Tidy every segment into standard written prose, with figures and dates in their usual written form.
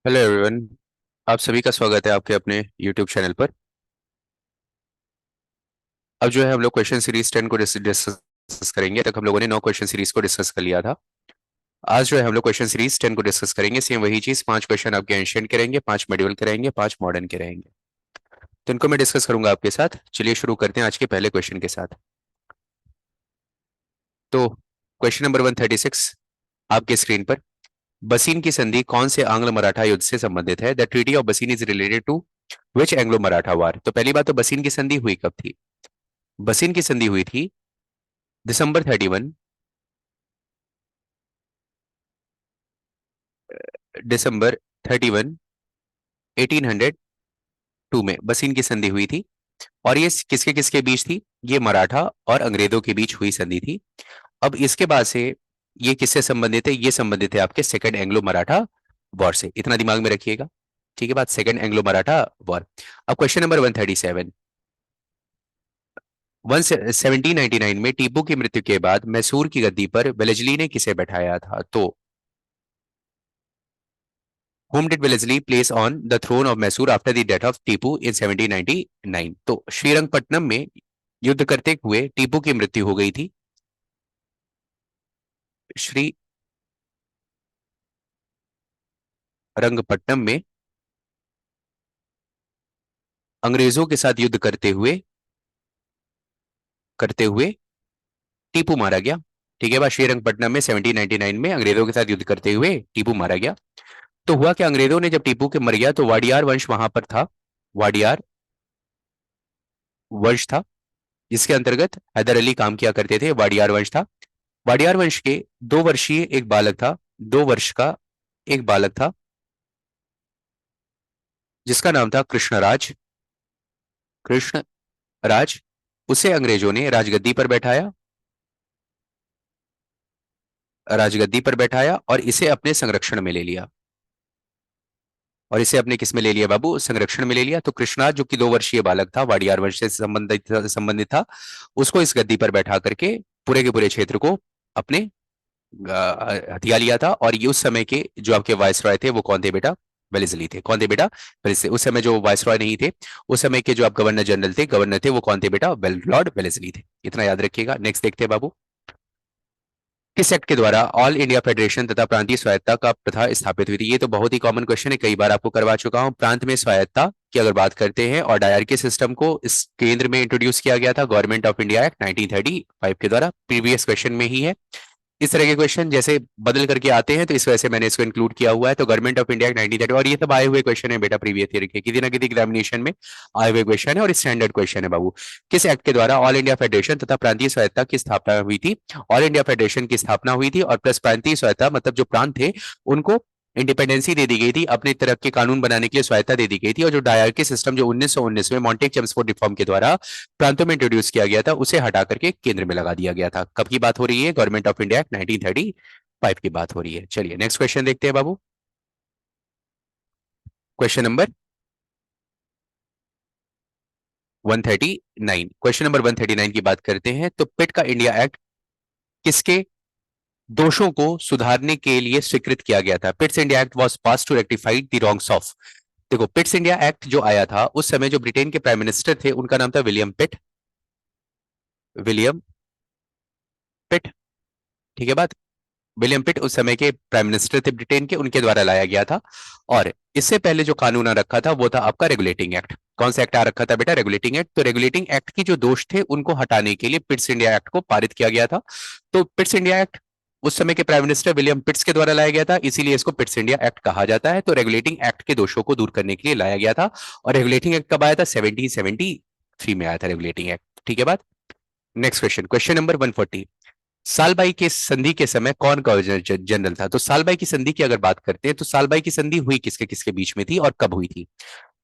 Hello everyone. आप सभी का स्वागत है आपके अपने यूट्यूब चैनल पर। अब जो है हम लोग क्वेश्चन सीरीज 10 को डिस्कस करेंगे। तक हम लोगों ने 9 क्वेश्चन सीरीज को डिस्कस कर लिया था। आज जो है हम लोग क्वेश्चन सीरीज 10 को डिस्कस करेंगे। सेम वही चीज, 5 क्वेश्चन आपके एंशिएंट के रहेंगे, 5 मेडिवल के रहेंगे, 5 मॉडर्न के रहेंगे। तो इनको मैं डिस्कस करूंगा आपके साथ। चलिए शुरू करते हैं आज के पहले क्वेश्चन के साथ। तो क्वेश्चन नंबर 136 आपके स्क्रीन पर। बसीन की संधि कौन से आंग्ल मराठा युद्ध से संबंधित है? The treaty of Bassein is related to which Anglo Maratha war? तो पहली बात तो बसीन की संधि हुई कब थी? बसीन की संधि हुई थी दिसंबर 31, दिसंबर 31 1802 में बसीन की संधि हुई थी। और ये किसके किसके बीच थी? ये मराठा और अंग्रेजों के बीच हुई संधि थी। अब इसके बाद से ये किससे संबंधित है? ये संबंधित है आपके सेकंड एंग्लो मराठा वॉर से। इतना दिमाग में रखिएगा। ठीक है बात, सेकंड एंग्लो मराठा वॉर। अब क्वेश्चन नंबर 137। 1799 में टीपू की मृत्यु के बाद मैसूर की गद्दी पर वेलेस्ली ने किसे बैठाया था? तो whom did Wellesley place on the throne of Mysore after the death of Tipu in 1799? तो श्रीरंगपट्टनम में युद्ध करते हुए टीपू की मृत्यु हो गई थी। श्रीरंगपट्टनम में अंग्रेजों के साथ युद्ध करते हुए टीपू मारा गया। ठीक है, बात श्रीरंगपट्टनम में 1799 में अंग्रेजों के साथ युद्ध करते हुए टीपू मारा गया। तो हुआ क्या, अंग्रेजों ने जब टीपू के मर गया तो वाडियार वंश वहां पर था। वाडियार वंश था जिसके अंतर्गत हैदर अली काम किया करते थे। वाडियार वंश था। वाडियार वंश के 2 वर्षीय एक बालक था। 2 वर्ष का एक बालक था जिसका नाम था कृष्णराज। कृष्णराज, उसे अंग्रेजों ने राजगद्दी पर बैठाया और इसे अपने संरक्षण में ले लिया। और इसे अपने किस में ले लिया बाबू? संरक्षण में ले लिया। तो कृष्णराज जो कि 2 वर्षीय बालक था, वाडियार वंश से संबंधित था, उसको इस गद्दी पर बैठा करके पूरे के पूरे क्षेत्र को अपने हथिया लिया था। और ये उस समय के जो आपके वायसरॉय थे वो कौन थे बेटा? वेलेस्ली थे। कौन थे बेटा? वेलेस्ली। उस समय जो वायसरॉय नहीं थे, उस समय के जो आप गवर्नर थे वो कौन थे बेटा? लॉर्ड वेलेस्ली थे। इतना याद रखिएगा। नेक्स्ट देखते हैं बाबू। किस एक्ट के द्वारा ऑल इंडिया फेडरेशन तथा प्रांतीय स्वायत्ता का प्रथा स्थापित हुई थी? ये तो बहुत ही कॉमन क्वेश्चन है, कई बार आपको करवा चुका हूं। प्रांत में स्वायत्ता की अगर बात करते हैं और डायरकी सिस्टम को इस केंद्र में इंट्रोड्यूस किया गया था गवर्नमेंट ऑफ इंडिया एक्ट 1935 के द्वारा। प्रीवियस क्वेश्चन में ही है। इस तरह के क्वेश्चन जैसे बदल करके आते हैं तो इस वजह से मैंने इसको इंक्लूड किया हुआ है। तो गवर्नमेंट ऑफ इंडिया 1930, और ये सब आए हुए क्वेश्चन है बेटा प्रीवियस ईयर के, किसी ना किसी एग्जामिनेशन में आए हुए क्वेश्चन है और स्टैंडर्ड क्वेश्चन है बाबू। किस एक्ट के द्वारा ऑल इंडिया फेडरेशन तथा प्रांतीय स्वायत्ता की स्थापना हुई थी? ऑल इंडिया फेडरेशन की स्थापना हुई थी और प्लस प्रांतीय स्वायत्ता मतलब जो प्रांत थे उनको इंडिपेंडेंसी दे दी गई थी, अपने तरफ के कानून बनाने के लिए स्वायत्ता दे दी गई थी। और जो डायरकी सिस्टम जो 1919 में मॉन्टेक चेम्सफोर्ड रिफॉर्म के द्वारा प्रांतों में इंट्रोड्यूस किया गया था, उसे हटा करके केंद्र में लगा दिया गया था। कब की बात हो रही है? गवर्नमेंट ऑफ इंडिया 1935 की बात हो रही है। चलिए नेक्स्ट क्वेश्चन देखते हैं बाबू। Question number 139। क्वेश्चन नंबर 139 की बात करते हैं तो पिट का इंडिया एक्ट किसके दोषों को सुधारने के लिए स्वीकृत किया गया था? Pitt's India Act was pass to rectified the wrongs of. देखो, पिट्स इंडिया एक्ट जो आया था उस समय जो ब्रिटेन के प्राइम मिनिस्टर थे उनका नाम था विलियम पिट। विलियम पिट। ठीक है बात। विलियम पिट उस समय के प्राइम मिनिस्टर थे ब्रिटेन के, उनके द्वारा लाया गया था। और इससे पहले जो कानून आ रखा था वो था आपका रेगुलेटिंग एक्ट। कौन सा एक्ट आ रखा था बेटा? Regulating act. तो रेगुलेटिंग एक्ट की जो दोष थे उनको हटाने के लिए पिट्स इंडिया एक्ट को पारित किया गया था। तो पिट्स इंडिया एक्ट उस समय के प्राइम मिनिस्टर विलियम पिट्स के द्वारा लाया गया था, इसीलिए इसको पिट्स इंडिया एक्ट कहा जाता है। तो रेगुलेटिंग एक्ट के दोषों को दूर करने के लिए लाया गया था। और रेगुलेटिंग एक्ट कब आया था? 1773 में आया था रेगुलेटिंग एक्ट। ठीक है बात। Next question, question number 140। Salbai के संधि के समय कौन गवर्नर जनरल था? तो सालबाई की संधि की अगर बात करते हैं तो सालबाई की संधि हुई किसके किसके बीच में थी और कब हुई थी?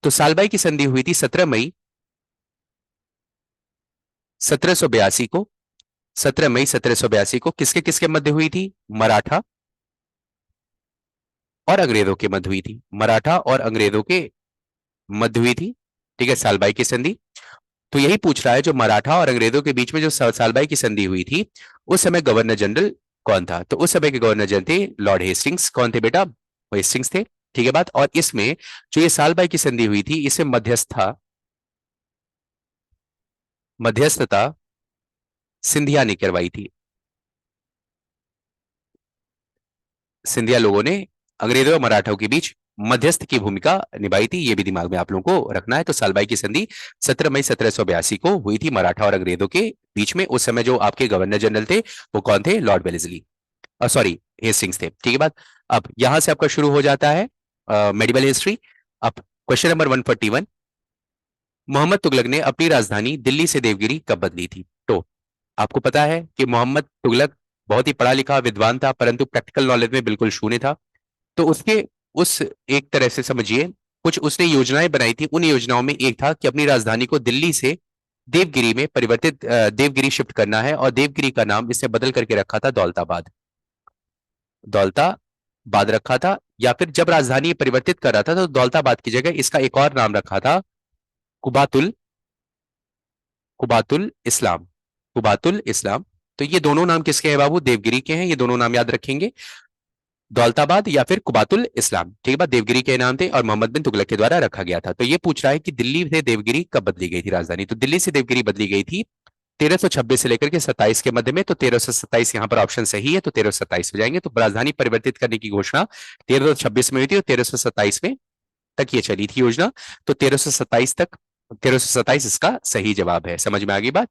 तो सालबाई की संधि हुई थी 17 मई 1782 को। 17 मई 1782 को किसके किसके मध्य हुई थी? मराठा और अंग्रेजों के मध्य हुई थी। मराठा और अंग्रेजों के मध्य हुई थी। ठीक है, सालबाई की संधि। तो यही पूछ रहा है, जो मराठा और अंग्रेजों के बीच में जो सालबाई की संधि हुई थी उस समय गवर्नर जनरल कौन था? तो उस समय के गवर्नर जनरल थे लॉर्ड हेस्टिंग्स। कौन थे बेटा? वो हेस्टिंग्स थे। ठीक है बात। और इसमें जो ये सालबाई की संधि हुई थी, इसे मध्यस्थता सिंधिया ने करवाई थी। सिंधिया लोगों ने अंग्रेजों और मराठों के बीच मध्यस्थ की भूमिका निभाई थी, ये भी दिमाग में आप लोगों को रखना है। तो सालबाई की संधि 17 मई 1782 को हुई थी मराठा और अंग्रेजों के बीच में। उस समय जो आपके गवर्नर जनरल थे वो कौन थे? लॉर्ड वेलेस्ली, सॉरी हेस्टिंग्स थे। ठीक है बात। अब यहां से आपका शुरू हो जाता है मेडिवल हिस्ट्री। अब क्वेश्चन नंबर 141, मोहम्मद तुगलक ने अपनी राजधानी दिल्ली से देवगिरी कब बदली थी? तो आपको पता है कि मोहम्मद तुगलक बहुत ही पढ़ा लिखा विद्वान था, परंतु प्रैक्टिकल नॉलेज में बिल्कुल शून्य था। तो उसके उस एक तरह से समझिए कुछ उसने योजनाएं बनाई थी। उन योजनाओं में एक था कि अपनी राजधानी को दिल्ली से देवगिरी में परिवर्तित, देवगिरी शिफ्ट करना है, और देवगिरी का नाम इसने बदल करके रखा था दौलताबाद। दौलताबाद रखा था, या फिर जब राजधानी परिवर्तित कर रहा था तो दौलताबाद की जगह इसका एक और नाम रखा था, कुबातुल कुबातुल इस्लाम। कुबातुल इस्लाम। तो ये दोनों नाम किसके हैं बाबू? देवगिरी के हैं। ये दोनों नाम याद रखेंगे, दौलताबाद या फिर कुबातुल इस्लाम। ठीक है बात। देवगिरी के नाम थे और मोहम्मद बिन तुगलक के द्वारा रखा गया था। तो ये पूछ रहा है कि दिल्ली से देवगिरी कब बदली गई थी राजधानी? तो दिल्ली से देवगिरी बदली गई थी 1326 से लेकर के 27 के मध्य में। तो 1327 यहाँ पर ऑप्शन सही है, तो 1327 हो जाएंगे। तो राजधानी परिवर्तित करने की घोषणा 1326 में हुई थी और 1327 में तक ये चली थी योजना। तो 1327 तक, 1327 इसका सही जवाब है। समझ में आ गई बात?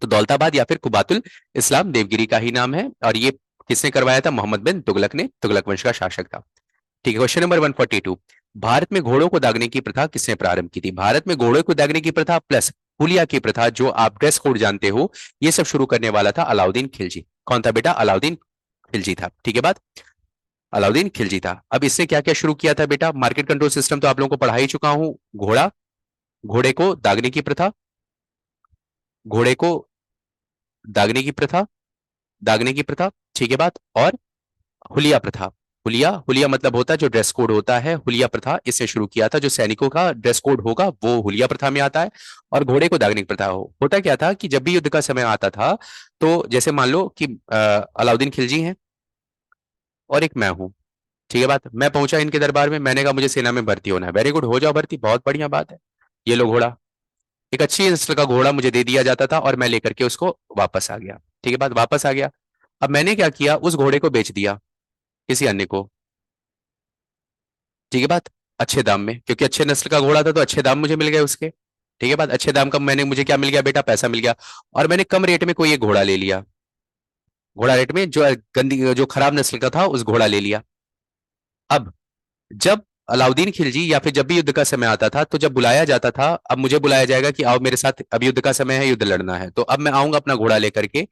तो दौलताबाद या फिर कुबातुल इस्लाम देवगिरी का ही नाम है, और ये किसने करवाया था? मोहम्मद बिन तुगलक ने, तुगलक वंश का शासक था। ठीक है। क्वेश्चन नंबर 142, भारत में घोड़ों को दागने की प्रथा किसने प्रारंभ की थी? भारत में घोड़ों को दागने की प्रथा प्लस हुलिया की प्रथा, जो आप ड्रेस कोड जानते हो, ये सब शुरू करने वाला था अलाउद्दीन खिलजी। कौन था बेटा? अलाउद्दीन खिलजी था। ठीक है बात। अलाउद्दीन खिलजी था। अब इसने क्या क्या शुरू किया था बेटा? मार्केट कंट्रोल सिस्टम तो आप लोगों को पढ़ा ही चुका हूं। घोड़े को दागने की प्रथा, घोड़े को दागने की प्रथा, दागने की प्रथा। ठीक है बात। और हुलिया प्रथा। हुलिया, हुलिया मतलब होता है जो ड्रेस कोड होता है, हुलिया प्रथा इसने शुरू किया था। जो सैनिकों का ड्रेस कोड होगा वो हुलिया प्रथा में आता है। और घोड़े को दागने की प्रथा होता क्या था कि जब भी युद्ध का समय आता था, तो जैसे मान लो कि अलाउद्दीन खिलजी हैं और एक मैं हूं। ठीक है बात। मैं पहुंचा इनके दरबार में, मैंने कहा मुझे सेना में भर्ती होना है। वेरी गुड, हो जाओ भर्ती, बहुत बढ़िया बात है। ये लो घोड़ा। एक अच्छी नस्ल का घोड़ा मुझे दे दिया जाता था और मैं लेकर के उसको वापस आ गया। ठीक है बात, वापस आ गया। अब मैंने क्या किया? उस घोड़े को बेच दिया किसी अन्य को। ठीक है बात। अच्छे दाम में, क्योंकि अच्छे नस्ल का घोड़ा था तो अच्छे दाम मुझे मिल गए उसके। ठीक है बात। अच्छे दाम का मैंने, मुझे क्या मिल गया बेटा? पैसा मिल गया। और मैंने कम रेट में कोई एक घोड़ा ले लिया। घोड़ा रेट में जो गंदी, जो खराब नस्ल का था, उस घोड़ा ले लिया। अब जब अलाउद्दीन खिलजी या फिर जब भी युद्ध का समय आता था, तो जब बुलाया जाता था, अब मुझे बुलाया जाएगा कि आओ मेरे साथ, अब युद्ध का समय है, युद्ध लड़ना है, तो अब मैं आऊंगा अपना घोड़ा लेकर के।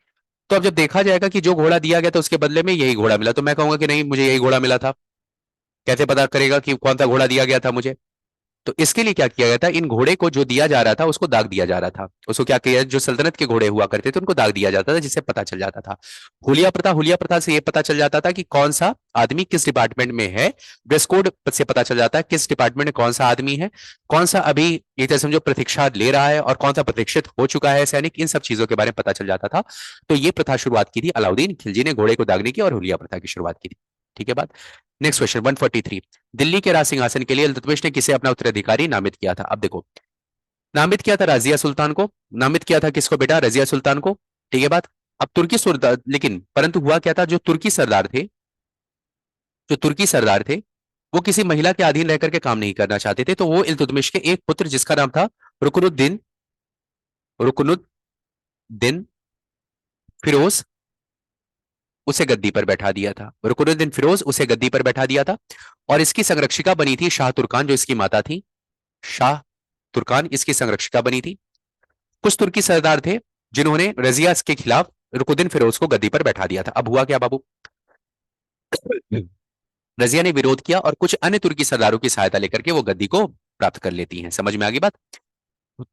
तो अब जब देखा जाएगा कि जो घोड़ा दिया गया था उसके बदले में यही घोड़ा मिला, तो मैं कहूंगा कि नहीं, मुझे यही घोड़ा मिला था। कैसे पता करेगा कि कौन सा घोड़ा दिया गया था मुझे? तो इसके लिए क्या किया गया था? इन घोड़े को जो दिया जा रहा था उसको दाग दिया जा रहा था। उसको क्या किया? जो सल्तनत के घोड़े हुआ करते थे उनको दाग दिया जाता था, जिससे पता चल जाता था। हुलिया प्रथा, हुलिया प्रथा से ये पता चल जाता था कि कौन सा आदमी किस डिपार्टमेंट में है। ड्रेस कोड से पता चल जाता है किस डिपार्टमेंट में कौन सा आदमी है, कौन सा अभी ये तरह समझो प्रतीक्षा ले रहा है, और कौन सा प्रतीक्षित हो चुका है सैनिक। इन सब चीजों के बारे में पता चल जाता था। तो ये प्रथा शुरुआत की थी अलाउद्दीन खिलजी ने, घोड़े को दागने की और हुलिया प्रथा की शुरुआत की थी। ठीक है बात। नेक्स्ट क्वेश्चन 143, दिल्ली के राज सिंहासन के लिए इल्तुतमिश ने किसे अपना उत्तराधिकारी नामित किया था? अब देखो, नामित किया था रजिया सुल्तान को। नामित किया था किसको बेटा? रजिया सुल्तान को। ठीक है बात। अब तुर्की सुल्तान, लेकिन परंतु हुआ क्या था? जो तुर्की सरदार थे, जो तुर्की सरदार थे, वो किसी महिला के अधीन रह करके काम नहीं करना चाहते थे। तो वो इल्तुतमिश के एक पुत्र जिसका नाम था रुकनुद्दीन, रुकनुद्दीन फिरोज, उसे गद्दी पर बैठा दिया था। रुकनुद्दीन फिरोज उसे गद्दी पर बैठा दिया था। और इसकी संरक्षिका बनी थी शाह तुर्कान, जो इसकी माता थी। शाह तुर्कान इसकी संरक्षिका बनी थी। कुछ तुर्की सरदार थे जिन्होंने रजिया के खिलाफ रुकुद्दीन फिरोज को गद्दी पर बैठा दिया था। अब हुआ क्या बाबू? रजिया ने विरोध किया और कुछ अन्य तुर्की सरदारों की सहायता लेकर के वो गद्दी को प्राप्त कर लेती हैं। समझ में आ गई बात?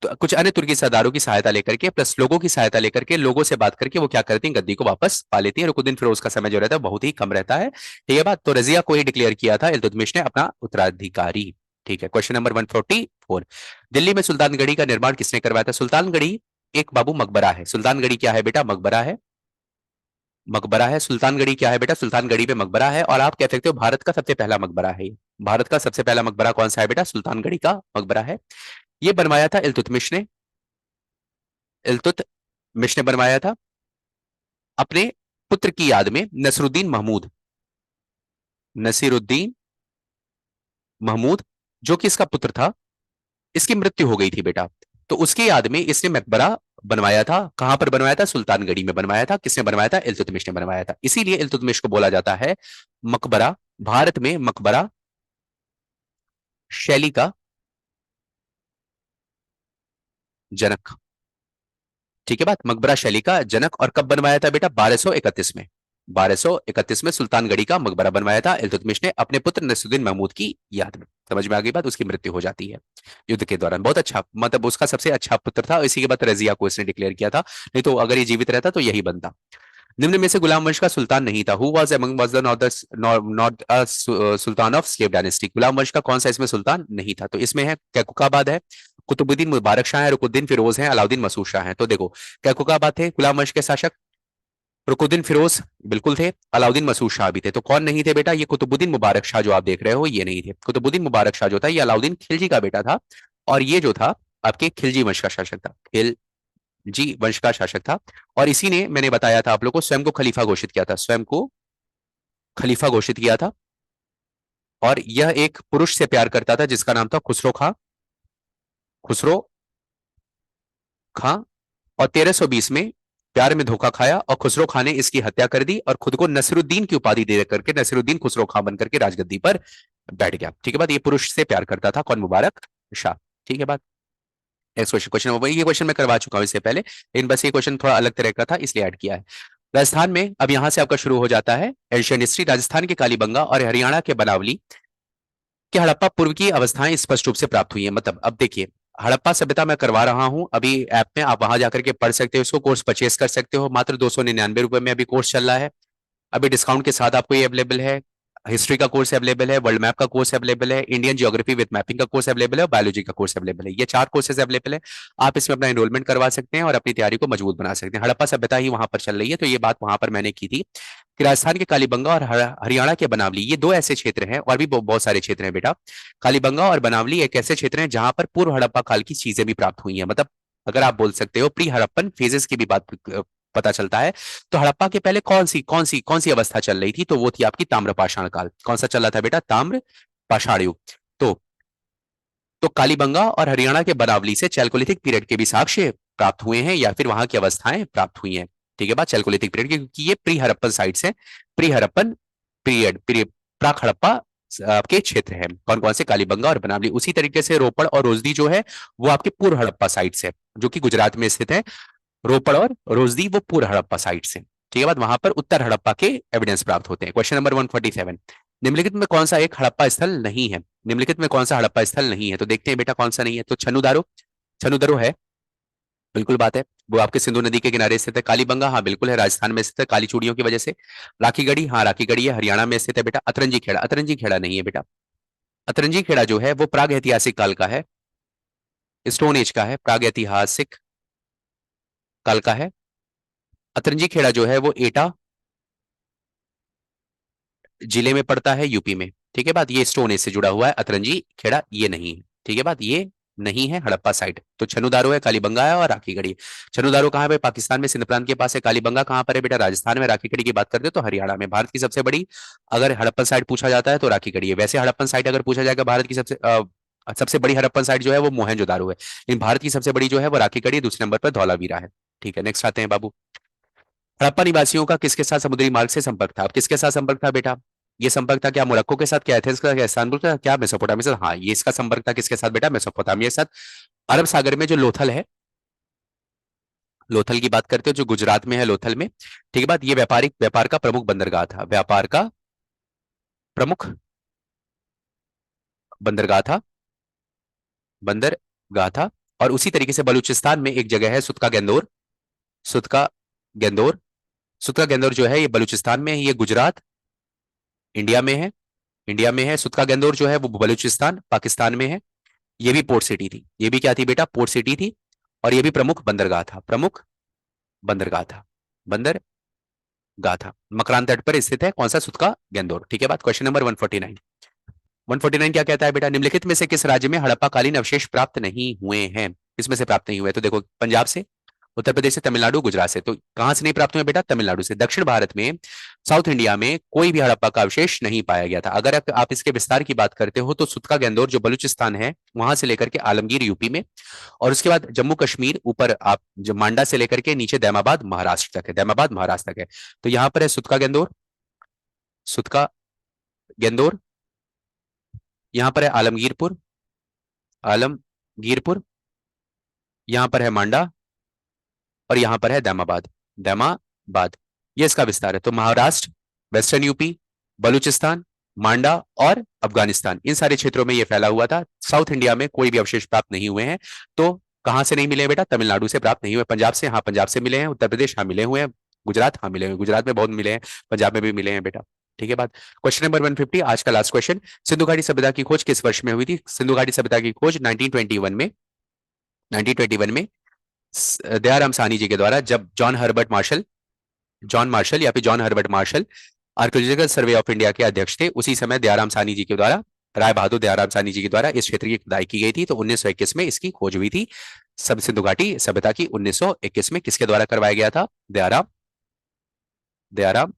तो कुछ अन्य तुर्की सरदारों की सहायता लेकर के, प्लस लोगों की सहायता लेकर के, लोगों से बात करके वो क्या करती हैं? गद्दी को वापस पा लेती हैं। रुकुद्दीन फिरोज का समय जो रहता है बहुत ही कम रहता है। ठीक है बात। तो रजिया को ही डिक्लेयर किया था इल्तुतमिश ने अपना उत्तराधिकारी। ठीक है। क्वेश्चन नंबर 144, दिल्ली में सुल्तानगढ़ी का निर्माण किसने करवाया था? सुल्तानगढ़ी एक बाबू मकबरा है। सुल्तानगढ़ी क्या है बेटा? मकबरा है। मकबरा है। सुल्तानगढ़ी क्या है बेटा? सुल्तानगढ़ी पे मकबरा है। और आप कह सकते हो भारत का सबसे पहला मकबरा है ये। भारत का सबसे पहला मकबरा कौन सा है बेटा? सुल्तानगढ़ी का मकबरा है। ये बनवाया था इल्तुतमिश ने। इल्तुतमिश ने बनवाया था अपने पुत्र की याद में, नसरुद्दीन महमूद, नसीरुद्दीन महमूद, जो कि इसका पुत्र था। इसकी मृत्यु हो गई थी बेटा, तो उसकी याद में इसने मकबरा बनवाया था। कहां पर बनवाया था? सुल्तानगढ़ी में बनवाया था। किसने बनवाया था? इल्तुतमिश ने बनवाया था। इसीलिए इल्तुतमिश को बोला जाता है मकबरा, भारत में मकबरा शैली का जनक। ठीक है बात, मकबरा शैली का जनक। और कब बनवाया था बेटा? 1231 में। 1231 में सुल्तानगढ़ी का मकबरा बनवाया था इल्तुतमिश ने अपने पुत्र नसरुद्दीन महमूद की याद में। समझ में आ गई बात? उसकी मृत्यु हो जाती है युद्ध के दौरान। बहुत अच्छा, मतलब उसका सबसे अच्छा पुत्र था। इसी के बाद रजिया को इसने डिक्लेयर किया था, नहीं तो अगर ये जीवित रहता तो यही बनता। निम्न में से गुलाम वंश का सुल्तान नहीं था। Who was among was the not sultan of slave dynasty? गुलाम वंश का कौन सा इसमें सुल्तान नहीं था? तो इसमें है कैकुकाबाद है, कुतुबुद्दीन मुबारक शाह है, रुकुद्दीन फिरोज है, अलाउद्दीन मसूद शाह है। तो देखो, कैकुकाबाद थे गुलाम वंश के शासक, रुकुद्दीन फिरोज बिल्कुल थे, अलाउद्दीन मसूद शाह भी थे। तो कौन नहीं थे बेटा? ये कुतुबुद्दीन मुबारक शाह जो आप देख रहे हो ये नहीं थे। कुतुबुद्दीन मुबारक शाह जो था ये अलाउद्दीन खिलजी का बेटा था, और ये जो था आपके खिलजी वंश का शासक था, खिलजी वंश का शासक था। और इसी ने, मैंने बताया था आप लोग को, स्वयं को खलीफा घोषित किया था, स्वयं को खलीफा घोषित किया था। और यह एक पुरुष से प्यार करता था जिसका नाम था खुसरो खां, खुसरो खां। और 1320 में प्यार में धोखा खाया और खुसरो खां ने इसकी हत्या कर दी और खुद को नसरुद्दीन की उपाधि दे करके नसरुद्दीन खुसरो खां बनकर के राजगद्दी पर बैठ गया। ठीक है बात, ये पुरुष से प्यार करता था, कौन? मुबारक शाह। ठीक है बात। नेक्स्ट क्वेश्चन, ये क्वेश्चन मैं करवा चुका हूं इससे पहले, लेकिन बस ये क्वेश्चन थोड़ा अलग तरह का था इसलिए ऐड किया है। राजस्थान में, अब यहां से आपका शुरू हो जाता है एशियन हिस्ट्री। राजस्थान के कालीबंगा और हरियाणा के बनावली कि हड़प्पा पूर्व की अवस्थाएं स्पष्ट रूप से प्राप्त हुई है। मतलब अब देखिए, हड़प्पा सभ्यता मैं करवा रहा हूं अभी ऐप में, आप वहां जाकर के पढ़ सकते हो, इसको कोर्स परचेस कर सकते हो, मात्र 299 रुपए में अभी कोर्स चल रहा है। अभी डिस्काउंट के साथ आपको ये अवेलेबल है। हिस्ट्री का कोर्स अवेलेबल है, वर्ल्ड मैप का कोर्स अवेलेबल है, इंडियन जियोग्राफी विद मैपिंग का कोर्स अवेलेबल है, और बायोलॉजी का कोर्स अवेलेबल है। ये 4 कोर्सेज अवेलेबल है। आप इसमें अपना एनरोलमेंट करवा सकते हैं और अपनी तैयारी को मजबूत बना सकते हैं। हड़प्पा सभ्यता ही वहां पर चल रही है, तो ये बात वहां पर मैंने की थी कि राजस्थान के कालीबंगा और हरियाणा के बनावली, ये 2 ऐसे क्षेत्र हैं, और भी बहुत सारे क्षेत्र हैं बेटा। कालीबंगा और बनावली एक ऐसे क्षेत्र हैं जहां पर पूर्व हड़प्पा काल की चीजें भी प्राप्त हुई हैं। मतलब अगर आप बोल सकते हो प्री हड़प्पन फेजेस की भी बात पता चलता है। तो हड़प्पा के पहले कौन सी अवस्था चल रही थी? तो वो थी आपकी ताम्रपाषाण काल। कौन सा चल रहा था बेटा? ताम्र पाषाण युग। तो तो कालीबंगा और हरियाणा के बनावली से चैल्कोलिथिक पीरियड के भी साक्ष्य प्राप्त हुए हैं, या फिर वहां की अवस्थाएं प्राप्त हुई हैं। ठीक है बात, चैल्कोलिथिक पीरियड की, क्योंकि ये प्री हड़प्पन साइट्स हैं। प्री हड़प्पन पीरियड, प्राक हड़प्पा आपके क्षेत्र है। कौन कौन से? कालीबंगा और बनावली। उसी तरीके से रोपड़ और रोजदी जो है वो आपके पूर्व हड़प्पा साइट्स है, जो कि गुजरात में स्थित है। रोपड़ और रोजदी वो पूर्व हड़प्पा साइट से। ठीक है बात, वहां पर उत्तर हड़प्पा के एविडेंस प्राप्त होते हैं। क्वेश्चन नंबर 147, निम्नलिखित में कौन सा एक हड़प्पा स्थल नहीं है? निम्नलिखित में कौन सा हड़प्पा स्थल नहीं है? तो देखते हैं बेटा कौन सा नहीं है। तो छन्नुदारो, छन्नुदारो है, बिल्कुल बात है, वो आपके सिंधु नदी के किनारे स्थित है। कालीबंगा, हाँ बिल्कुल है, राजस्थान में स्थित है काली चूड़ियों की वजह से। राखीगढ़ी, हाँ राखीगढ़ी है, हरियाणा में स्थित है बेटा। अतरंजी खेड़ा, अतरंजी खेड़ा नहीं है बेटा। अतरंजी खेड़ा जो है वो प्राग ऐतिहासिक काल का है, स्टोन एज का है, प्राग ऐतिहासिक काल का है। अतरंजी खेड़ा जो है वो एटा जिले में पड़ता है, यूपी में। ठीक है बात, ये स्टोन एज से जुड़ा हुआ है। अतरंजी खेड़ा ये नहीं है। ठीक है बात, ये नहीं है हड़प्पा साइट। तो छन्नुदारो है, कालीबंगा है, और राखीगढ़ी। छन्नुदारो कहाँ पे? पाकिस्तान में सिंध प्रांत के पास है। कालीबंगा कहाँ पर है बेटा? राजस्थान में। राखीगढ़ी की बात करते हो तो हरियाणा में। भारत की सबसे बड़ी अगर हड़प्पन साइट पूछा जाता है तो राखीगढ़ी है। वैसे हड़प्पन साइट अगर पूछा जाएगा भारत की सबसे बड़ी हड़प्पन साइट जो है वो मोहनजोदारो है, लेकिन भारत की सबसे बड़ी जो है वो राखीगढ़ी, दूसरे नंबर पर धौलावीरा है। ठीक है, नेक्स्ट आते हैं बाबू। हड़प्पा निवासियों का किसके साथ समुद्री मार्ग से संपर्क था? अब किसके साथ संपर्क था बेटा? ये संपर्क था क्या मोरक्को के साथ, क्या एथेंस का, क्या इस्तांबुल का, क्या मेसोपोटामिया से? हाँ, ये इसका संपर्क था किसके साथ बेटा? मेसोपोटामिया के साथ। अरब सागर में जो लोथल है, लोथल की बात करते हो जो गुजरात में है, लोथल में। ठीक है बात, ये व्यापार का प्रमुख बंदरगाह था, व्यापार का प्रमुख बंदरगाह था, बंदरगाह था। और उसी तरीके से बलूचिस्तान में एक जगह है सुतका गेंदोर, सुतका गेंदोर। सुतका गेंदोर जो है ये बलूचिस्तान में है, ये गुजरात इंडिया में है, इंडिया में है। सुतका गेंदोर जो है वो बलूचिस्तान पाकिस्तान में है। ये भी पोर्ट सिटी थी, ये भी क्या थी बेटा? पोर्ट सिटी थी। और ये भी प्रमुख बंदरगाह था, प्रमुख बंदरगाह था, बंदरगाह गाथा। मकरान तट पर स्थित है कौन सा सूत का गेंदोर। ठीक है बात। Question number 149। 149 क्या कहता है बेटा, निम्नलिखित में से किस राज्य में हड़प्पा कालीन अवशेष प्राप्त नहीं हुए हैं। किसमें से प्राप्त नहीं हुए, तो देखो पंजाब से, उत्तर प्रदेश से, तमिलनाडु, गुजरात से। तो कहां से नहीं प्राप्त हुए बेटा, तमिलनाडु से। दक्षिण भारत में, साउथ इंडिया में कोई भी हड़प्पा का अवशेष नहीं पाया गया था। अगर आप इसके विस्तार की बात करते हो तो सुतका गेंदोर जो बलूचिस्तान है वहां से लेकर के आलमगीर यूपी में, और उसके बाद जम्मू कश्मीर ऊपर आप जो मांडा से लेकर के नीचे दैमाबाद महाराष्ट्र तक है, दैमाबाद महाराष्ट्र तक है। तो यहां पर है सुतका गेंदोर, सुतका गेंदोर। यहां पर है आलमगीरपुर, आलमगीरपुर। यहां पर है मांडा, और यहां पर है दैमाबाद, दैमाबाद। ये इसका विस्तार है। तो महाराष्ट्र, वेस्टर्न यूपी, बलूचिस्तान, मांडा और अफगानिस्तान, इन सारे क्षेत्रों में ये फैला हुआ था। साउथ इंडिया में कोई भी अवशेष प्राप्त नहीं हुए हैं। तो कहां से नहीं मिले हैं बेटा, तमिलनाडु से प्राप्त नहीं हुए। पंजाब से, हाँ पंजाब से मिले हैं। उत्तर प्रदेश, हाँ मिले हुए हैं। गुजरात, हाँ मिले हुए, गुजरात में बहुत मिले हैं। पंजाब में भी मिले हैं बेटा। ठीक है बात। क्वेश्चन नंबर 150, आज का लास्ट क्वेश्चन। सिंधु घाटी सभ्यता की खोज किस वर्ष में हुई थी। सिंधु घाटी सभ्यता की खोज 1921 में, 1921 में दयाराम साहनी जी के द्वारा, जब John Herbert Marshall, John Marshall या फिर John Herbert Marshall Archaeological Survey of India के अध्यक्ष थे, उसी समय दयाराम साहनी जी के द्वारा, राय बहादुर दयाराम साहनी जी के द्वारा इस क्षेत्र की खुदाई की गई थी। तो 1921 में इसकी खोज हुई थी। सब सिंधु घाटी सभ्यता की 1921 में किसके द्वारा करवाया गया था, दयाराम, दयाराम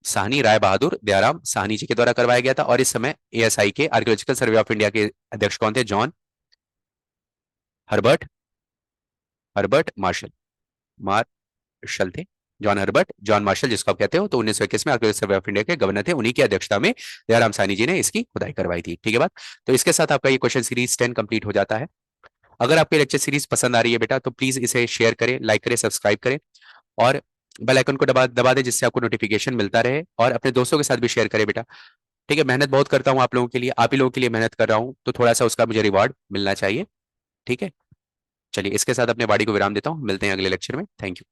साहनी, राय बहादुर दयाराम साहनी जी के द्वारा करवाया गया था। और इस समय एएसआई के, आर्कियोलॉजिकल सर्वे ऑफ इंडिया के अध्यक्ष कौन थे, John Herbert, Herbert Marshall, Marshall थे। जॉन हर्बर्ट, जॉन मार्शल जिसको आप कहते हो। तो 1921 में आर्कियोलॉजिकल सर्वे ऑफ इंडिया के गवर्नर थे, उन्हीं की अध्यक्षता में दयाराम साहनी जी ने इसकी खुदाई करवाई थी। ठीक है बात। तो इसके साथ आपका ये क्वेश्चन सीरीज 10 कंप्लीट हो जाता है। अगर आपको लेक्चर सीरीज पसंद आ रही है बेटा, तो प्लीज इसे शेयर करें, लाइक करें, सब्सक्राइब करें, और बेल आइकन को दबा दबा दें, जिससे आपको नोटिफिकेशन मिलता रहे। और अपने दोस्तों के साथ भी शेयर करें बेटा। ठीक है, मेहनत बहुत करता हूँ आप लोगों के लिए, आप ही लोगों के लिए मेहनत कर रहा हूँ, तो थोड़ा सा उसका मुझे रिवॉर्ड मिलना चाहिए। ठीक है, चलिए इसके साथ अपने बॉडी को विराम देता हूँ। मिलते हैं अगले लेक्चर में। Thank you.